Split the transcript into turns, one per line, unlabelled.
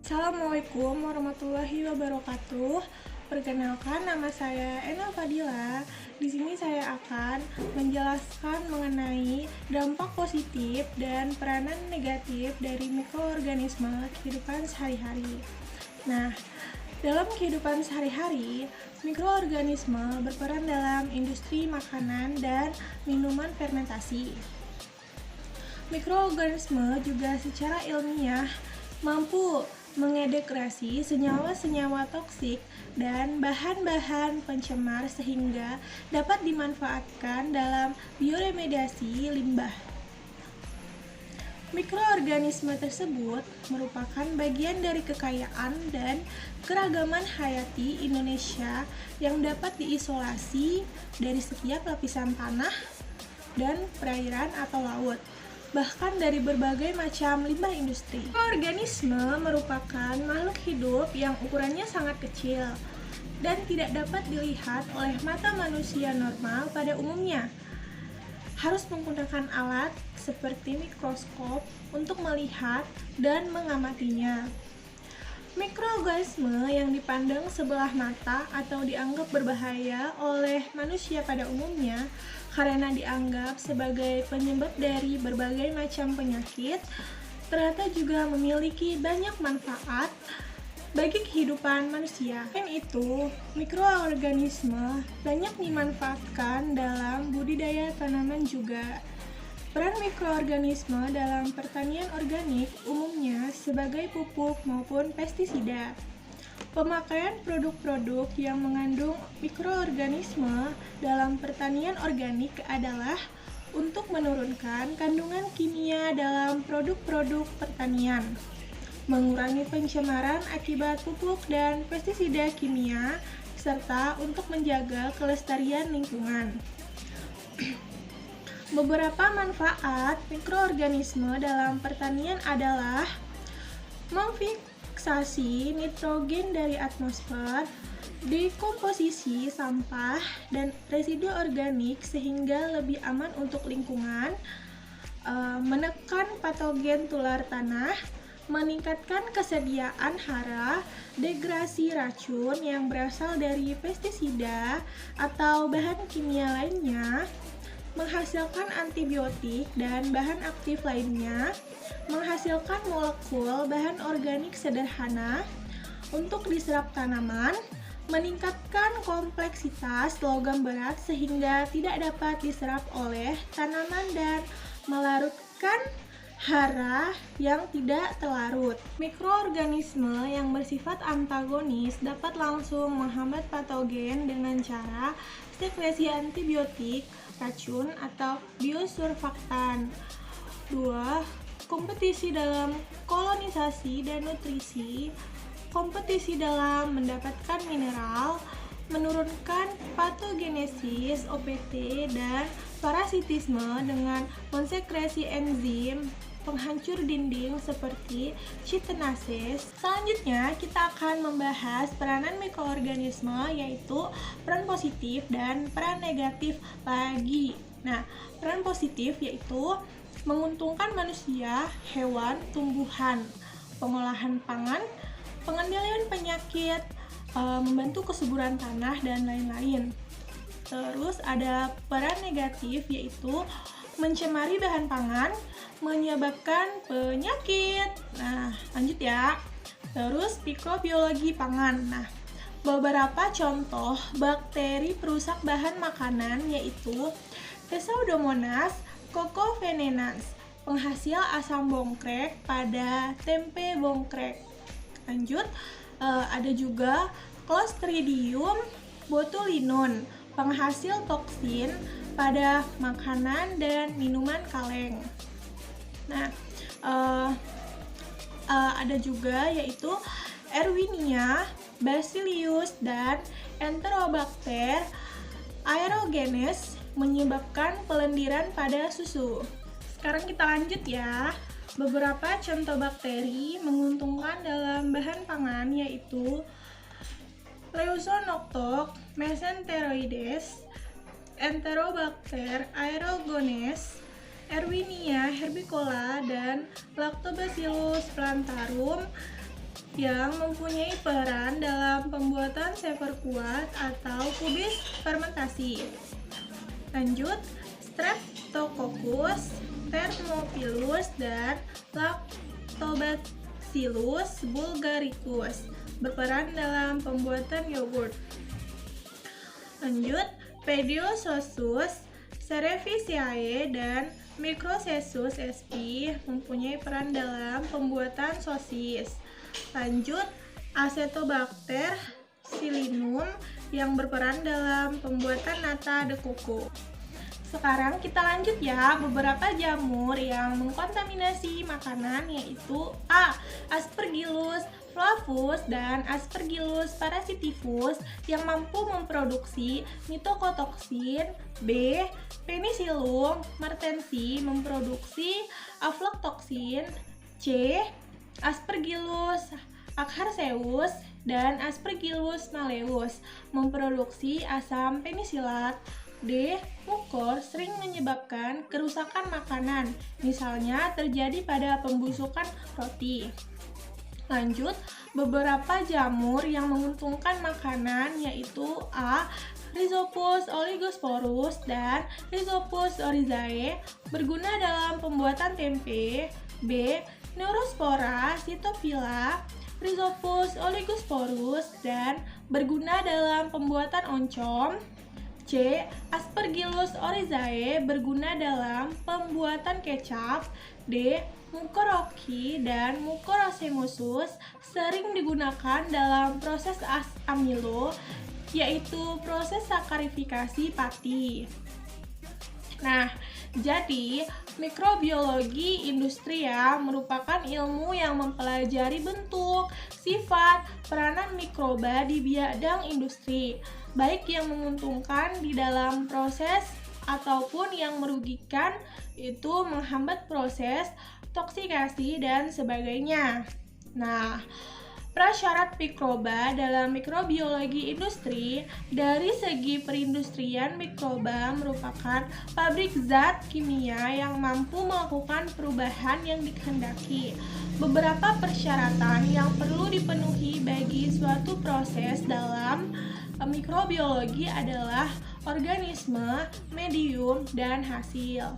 Assalamualaikum warahmatullahi wabarakatuh. Perkenalkan, nama saya Ena Fadila. Di sini saya akan menjelaskan mengenai dampak positif dan peranan negatif dari mikroorganisme kehidupan sehari-hari. Nah, dalam kehidupan sehari-hari, mikroorganisme berperan dalam industri makanan dan minuman fermentasi. Mikroorganisme juga secara ilmiah mampu mengintegrasi senyawa-senyawa toksik dan bahan-bahan pencemar sehingga dapat dimanfaatkan dalam bioremediasi limbah. Mikroorganisme tersebut merupakan bagian dari kekayaan dan keragaman hayati Indonesia yang dapat diisolasi dari setiap lapisan tanah dan perairan atau laut, bahkan dari berbagai macam limbah industri. Organisme merupakan makhluk hidup yang ukurannya sangat kecil dan tidak dapat dilihat oleh mata manusia normal pada umumnya. Harus menggunakan alat seperti mikroskop untuk melihat dan mengamatinya. Mikroorganisme yang dipandang sebelah mata atau dianggap berbahaya oleh manusia pada umumnya karena dianggap sebagai penyebab dari berbagai macam penyakit, ternyata juga memiliki banyak manfaat bagi kehidupan manusia. Selain itu, mikroorganisme banyak dimanfaatkan dalam budidaya tanaman juga. Peran mikroorganisme dalam pertanian organik umumnya sebagai pupuk maupun pestisida. Pemakaian produk-produk yang mengandung mikroorganisme dalam pertanian organik adalah untuk menurunkan kandungan kimia dalam produk-produk pertanian, mengurangi pencemaran akibat pupuk dan pestisida kimia, serta untuk menjaga kelestarian lingkungan. Beberapa manfaat mikroorganisme dalam pertanian adalah memfiksasi nitrogen dari atmosfer, dekomposisi sampah dan residu organik sehingga lebih aman untuk lingkungan, menekan patogen tular tanah, meningkatkan kesediaan hara, degradasi racun yang berasal dari pestisida atau bahan kimia lainnya, menghasilkan antibiotik dan bahan aktif lainnya, menghasilkan molekul bahan organik sederhana untuk diserap tanaman, meningkatkan kompleksitas logam berat sehingga tidak dapat diserap oleh tanaman dan melarutkan hara yang tidak terlarut. Mikroorganisme yang bersifat antagonis dapat langsung menghambat patogen dengan cara sekresi antibiotik, racun, atau biosurfaktan. 2. Kompetisi dalam kolonisasi dan nutrisi. Kompetisi dalam mendapatkan mineral, menurunkan patogenesis OPT dan parasitisme dengan mensekresi enzim penghancur dinding seperti chitinases. Selanjutnya, kita akan membahas peranan mikroorganisme, yaitu peran positif dan peran negatif bagi. Nah, peran positif yaitu menguntungkan manusia, hewan, tumbuhan, pengolahan pangan, pengendalian penyakit, membantu kesuburan tanah, dan lain-lain. Terus ada peran negatif yaitu mencemari bahan pangan, menyebabkan penyakit. Nah, lanjut ya. Terus mikrobiologi pangan. Nah, beberapa contoh bakteri perusak bahan makanan yaitu Pseudomonas cacovenenans, penghasil asam bongkrek pada tempe bongkrek. Lanjut, ada juga Clostridium botulinum, penghasil toksin pada makanan dan minuman kaleng. Nah, ada juga yaitu Erwinia, Bacillus, dan Enterobacter aerogenes menyebabkan pelendiran pada susu. Sekarang kita lanjut ya. Beberapa contoh bakteri menguntungkan dalam bahan pangan yaitu Leuconoctoc mesenteroides, Enterobacter aerogenes, Erwinia herbicola, dan Lactobacillus plantarum yang mempunyai peran dalam pembuatan safer kuat atau kubis fermentasi. Lanjut, Streptococcus, Thermophilus, dan Lactobacillus bulgaricus berperan dalam pembuatan yogurt. Lanjut, Pediococcus, cerevisiae, dan Micrococcus sp mempunyai peran dalam pembuatan sosis. Lanjut, Acetobacter psillinum yang berperan dalam pembuatan nata de coco. Sekarang kita lanjut ya, beberapa jamur yang mengkontaminasi makanan yaitu A. Aspergillus flavus dan Aspergillus parasitivus yang mampu memproduksi mitokotoksin. B. Penicillium martensi memproduksi aflatoksin. C. Aspergillus acharseus dan Aspergillus malleus memproduksi asam penisilat. D. Mukor sering menyebabkan kerusakan makanan, misalnya terjadi pada pembusukan roti. Lanjut, beberapa jamur yang menguntungkan makanan yaitu A. Rhizopus oligosporus dan Rhizopus oryzae berguna dalam pembuatan tempe. B. Neurospora cytophila Rhizopus oligosporus dan berguna dalam pembuatan oncom. C. Aspergillus oryzae berguna dalam pembuatan kecap. D. Mucoroki dan Mucorosemosus sering digunakan dalam proses amilo, yaitu proses sakarifikasi pati. Nah, jadi mikrobiologi industri ya merupakan ilmu yang mempelajari bentuk, sifat, peranan mikroba di bidang industri, baik yang menguntungkan di dalam proses ataupun yang merugikan, itu menghambat proses, toksikasi, dan sebagainya. Nah, prasyarat mikroba dalam mikrobiologi industri dari segi perindustrian mikroba merupakan pabrik zat kimia yang mampu melakukan perubahan yang dikehendaki. Beberapa persyaratan yang perlu dipenuhi bagi suatu proses dalam mikrobiologi adalah organisme, medium, dan hasil.